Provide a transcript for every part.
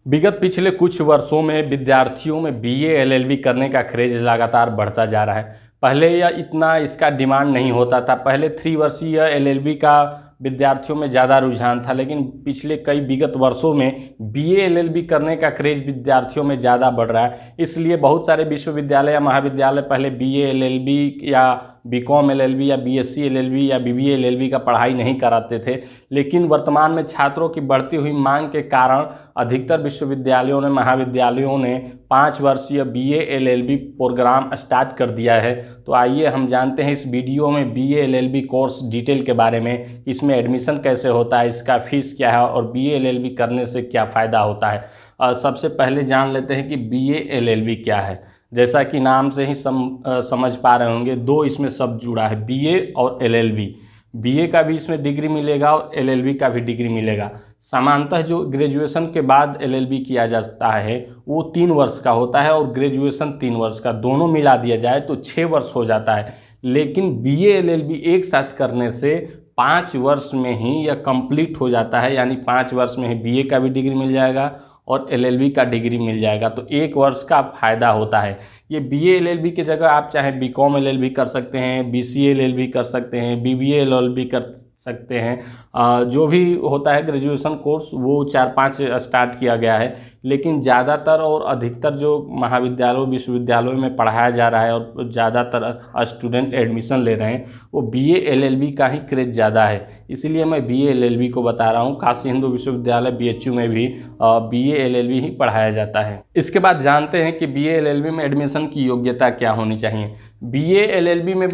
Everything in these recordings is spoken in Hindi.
विगत पिछले कुछ वर्षों में विद्यार्थियों में बीए एलएलबी करने का क्रेज लगातार बढ़ता जा रहा है। पहले यह इतना इसका डिमांड नहीं होता था। पहले 3 वर्षीय एलएलबी का विद्यार्थियों में ज़्यादा रुझान था, लेकिन पिछले कई विगत वर्षों में बीए एलएलबी करने का क्रेज विद्यार्थियों में ज़्यादा बढ़ रहा है। इसलिए बहुत सारे विश्वविद्यालय या महाविद्यालय पहले बीए एलएलबी या बीकॉम एलएलबी या बीएससी एलएलबी या बीबीए एलएलबी का पढ़ाई नहीं कराते थे, लेकिन वर्तमान में छात्रों की बढ़ती हुई मांग के कारण अधिकतर विश्वविद्यालयों ने महाविद्यालयों ने 5 वर्षीय बीए एलएलबी प्रोग्राम स्टार्ट कर दिया है। तो आइए हम जानते हैं इस वीडियो में बीए एलएलबी कोर्स डिटेल के बारे में, इसमें एडमिशन कैसे होता है, इसका फीस क्या है और बीए एलएलबी करने से क्या फ़ायदा होता है। सबसे पहले जान लेते हैं कि बीए एलएलबी क्या है। जैसा कि नाम से ही समझ पा रहे होंगे, दो इसमें शब्द जुड़ा है, बीए और एलएलबी। बीए का भी इसमें डिग्री मिलेगा और एलएलबी का भी डिग्री मिलेगा। सामान्यतः जो ग्रेजुएशन के बाद एलएलबी किया जाता है वो 3 वर्ष का होता है और ग्रेजुएशन 3 वर्ष का, दोनों मिला दिया जाए तो 6 वर्ष हो जाता है। लेकिन बीए एलएलबी एक साथ करने से 5 वर्ष में ही यह कंप्लीट हो जाता है, यानी 5 वर्ष में ही बीए का भी डिग्री मिल जाएगा और एलएलबी का डिग्री मिल जाएगा। तो 1 वर्ष का फ़ायदा होता है। ये बीए एलएलबी की जगह आप चाहे बीकॉम एलएलबी कर सकते हैं, बीसीए एलएलबी कर सकते हैं, बीबीए एलएलबी कर सकते हैं। जो भी होता है ग्रेजुएशन कोर्स वो 4-5 स्टार्ट किया गया है, लेकिन ज़्यादातर और अधिकतर जो महाविद्यालयों विश्वविद्यालयों में पढ़ाया जा रहा है और ज़्यादातर स्टूडेंट एडमिशन ले रहे हैं वो बीए एलएलबी का ही क्रेज ज़्यादा है। इसीलिए मैं बीए एलएलबी को बता रहा हूँ। काशी हिंदू विश्वविद्यालय बीएचयू में भी बीए एलएलबी ही पढ़ाया जाता है। इसके बाद जानते हैं कि बीए एलएलबी में एडमिशन की योग्यता क्या होनी चाहिए। बीए एलएलबी में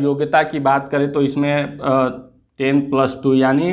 योग्यता की बात करें तो इसमें 10+2 यानी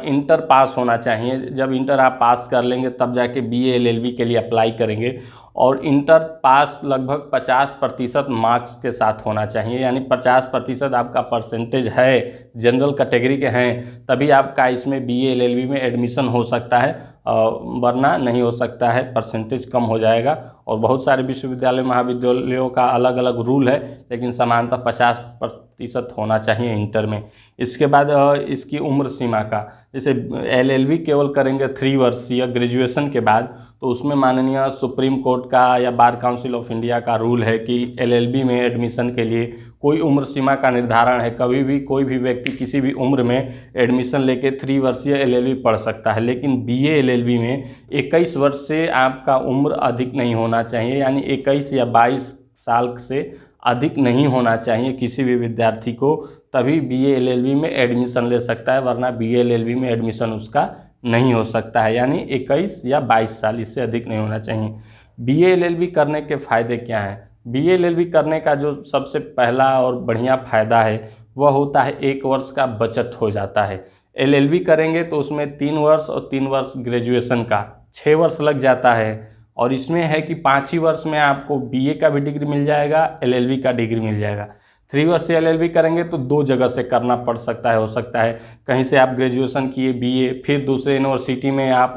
इंटर पास होना चाहिए। जब इंटर आप पास कर लेंगे तब जाके बीए एलएलबी के लिए अप्लाई करेंगे, और इंटर पास लगभग 50% मार्क्स के साथ होना चाहिए, यानी 50% आपका परसेंटेज है, जनरल कैटेगरी के हैं, तभी आपका इसमें बीए एलएलबी में एडमिशन हो सकता है, वरना नहीं हो सकता है, परसेंटेज कम हो जाएगा। और बहुत सारे विश्वविद्यालय महाविद्यालयों का अलग अलग रूल है, लेकिन सामान्यतः 50% होना चाहिए इंटर में। इसके बाद इसकी उम्र सीमा का, जैसे एलएलबी केवल करेंगे 3 वर्षीय ग्रेजुएशन के बाद, तो उसमें माननीय सुप्रीम कोर्ट का या बार काउंसिल ऑफ इंडिया का रूल है कि एलएलबी में एडमिशन के लिए कोई उम्र सीमा का निर्धारण है। कभी भी कोई भी व्यक्ति किसी भी उम्र में एडमिशन लेके 3 वर्षीय एलएलबी पढ़ सकता है, लेकिन बीए एलएलबी में 21 वर्ष से आपका उम्र अधिक नहीं होना चाहिए, यानी 21 या 22 साल से अधिक नहीं होना चाहिए किसी भी विद्यार्थी को, तभी बीए एलएलबी में एडमिशन ले सकता है, वरना बीए एलएलबी में एडमिशन उसका नहीं हो सकता है। यानी 21 या 22 साल, इससे अधिक नहीं होना चाहिए। बीए एलएलबी करने के फ़ायदे क्या हैं? बीए एलएलबी करने का जो सबसे पहला और बढ़िया फ़ायदा है वह होता है 1 वर्ष का बचत हो जाता है। एलएलबी करेंगे तो उसमें 3 वर्ष और 3 वर्ष ग्रेजुएशन का 6 वर्ष लग जाता है, और इसमें है कि 5 ही वर्ष में आपको बीए का भी डिग्री मिल जाएगा, एलएलबी का डिग्री मिल जाएगा। 3 वर्ष एलएलबी करेंगे तो 2 जगह से करना पड़ सकता है, हो सकता है कहीं से आप ग्रेजुएशन किए बीए, फिर दूसरे यूनिवर्सिटी में आप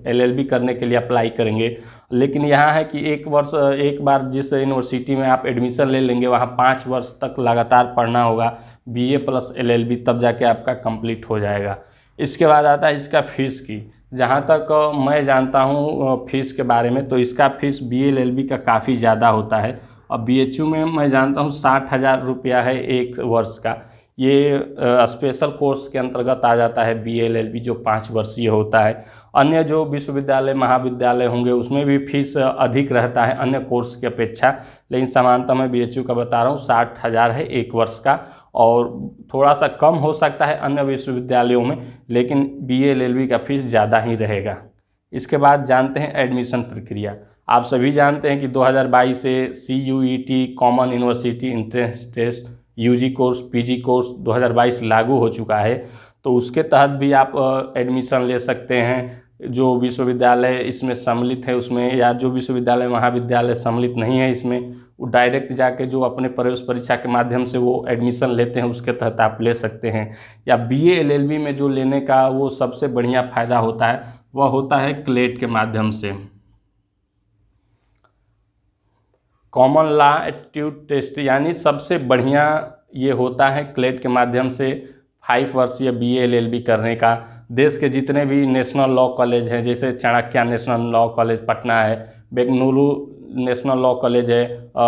एलएलबी करने के लिए अप्लाई करेंगे। लेकिन यहाँ है कि 1 वर्ष, एक बार जिस यूनिवर्सिटी में आप एडमिशन ले लेंगे वहाँ 5 वर्ष तक लगातार पढ़ना होगा, बीए प्लस एलएलबी, तब जाके आपका कंप्लीट हो जाएगा। इसके बाद आता है इसका फ़ीस की। जहाँ तक मैं जानता हूँ फ़ीस के बारे में, तो इसका फ़ीस बीए एलएलबी का काफ़ी ज़्यादा होता है। और बीएचयू में मैं जानता हूँ 60,000 रुपया है 1 वर्ष का। ये स्पेशल कोर्स के अंतर्गत आ जाता है बीए एलएलबी, जो 5 वर्षीय होता है। अन्य जो विश्वविद्यालय महाविद्यालय होंगे उसमें भी फीस अधिक रहता है अन्य कोर्स की अपेक्षा, लेकिन सामान्यतः मैं बीएचयू का बता रहा हूँ 60,000 है 1 वर्ष का, और थोड़ा सा कम हो सकता है अन्य विश्वविद्यालयों में, लेकिन बीए एलएलबी का फीस ज़्यादा ही रहेगा। इसके बाद जानते हैं एडमिशन प्रक्रिया। आप सभी जानते हैं कि 2022 से CUET common university entrance test UG course PG course 2022 लागू हो चुका है, तो उसके तहत भी आप एडमिशन ले सकते हैं। जो विश्वविद्यालय इसमें सम्मिलित है उसमें, या जो विश्वविद्यालय महाविद्यालय सम्मिलित नहीं है इसमें, वो डायरेक्ट जाके जो अपने प्रवेश परीक्षा के माध्यम से वो एडमिशन लेते हैं उसके तहत आप ले सकते हैं। या बीए एलएलबी में जो लेने का वो सबसे बढ़िया फ़ायदा होता है वह होता है क्लेट के माध्यम से, कॉमन लॉ एप्टीट्यूड टेस्ट, यानी सबसे बढ़िया ये होता है क्लेट के माध्यम से 5 वर्षीय बीए एलएलबी करने का। देश के जितने भी नेशनल लॉ कॉलेज हैं, जैसे Chanakya national law college Patna है, बेंगलुरु नेशनल लॉ कॉलेज है,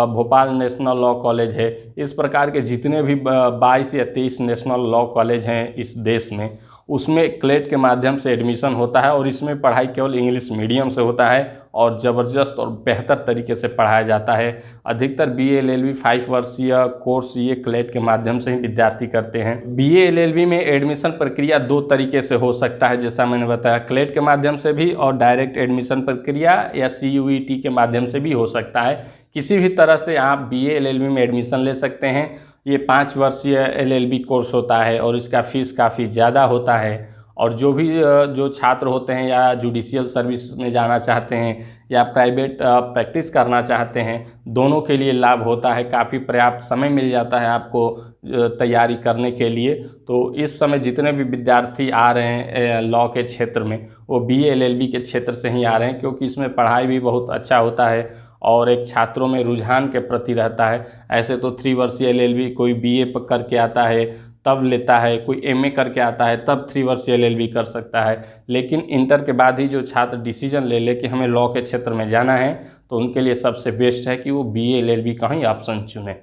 भोपाल नेशनल लॉ कॉलेज है, इस प्रकार के जितने भी 22 या 23 नेशनल लॉ कॉलेज हैं इस देश में, उसमें क्लेट के माध्यम से एडमिशन होता है और इसमें पढ़ाई केवल इंग्लिश मीडियम से होता है और ज़बरदस्त और बेहतर तरीके से पढ़ाया जाता है। अधिकतर BA LLB 5 वर्षीय कोर्स ये क्लेट के माध्यम से ही विद्यार्थी करते हैं। BA LLB में एडमिशन प्रक्रिया 2 तरीके से हो सकता है, जैसा मैंने बताया, क्लेट के माध्यम से भी और डायरेक्ट एडमिशन प्रक्रिया या CUET के माध्यम से भी हो सकता है। किसी भी तरह से आप BA LLB में एडमिशन ले सकते हैं। ये 5 वर्षीय LLB कोर्स होता है और इसका फ़ीस काफ़ी ज़्यादा होता है। और जो छात्र होते हैं या जुडिशियल सर्विस में जाना चाहते हैं या प्राइवेट प्रैक्टिस करना चाहते हैं, दोनों के लिए लाभ होता है। काफ़ी पर्याप्त समय मिल जाता है आपको तैयारी करने के लिए। तो इस समय जितने भी विद्यार्थी आ रहे हैं लॉ के क्षेत्र में, वो BA LLB के क्षेत्र से ही आ रहे हैं, क्योंकि इसमें पढ़ाई भी बहुत अच्छा होता है और एक छात्रों में रुझान के प्रति रहता है। ऐसे तो 3 वर्षीय LLB कोई BA करके आता है तब लेता है, कोई MA करके आता है तब 3 वर्षीय LLB कर सकता है, लेकिन इंटर के बाद ही जो छात्र डिसीजन ले कि हमें लॉ के क्षेत्र में जाना है, तो उनके लिए सबसे बेस्ट है कि वो BA LLB का ही ऑप्शन चुनें।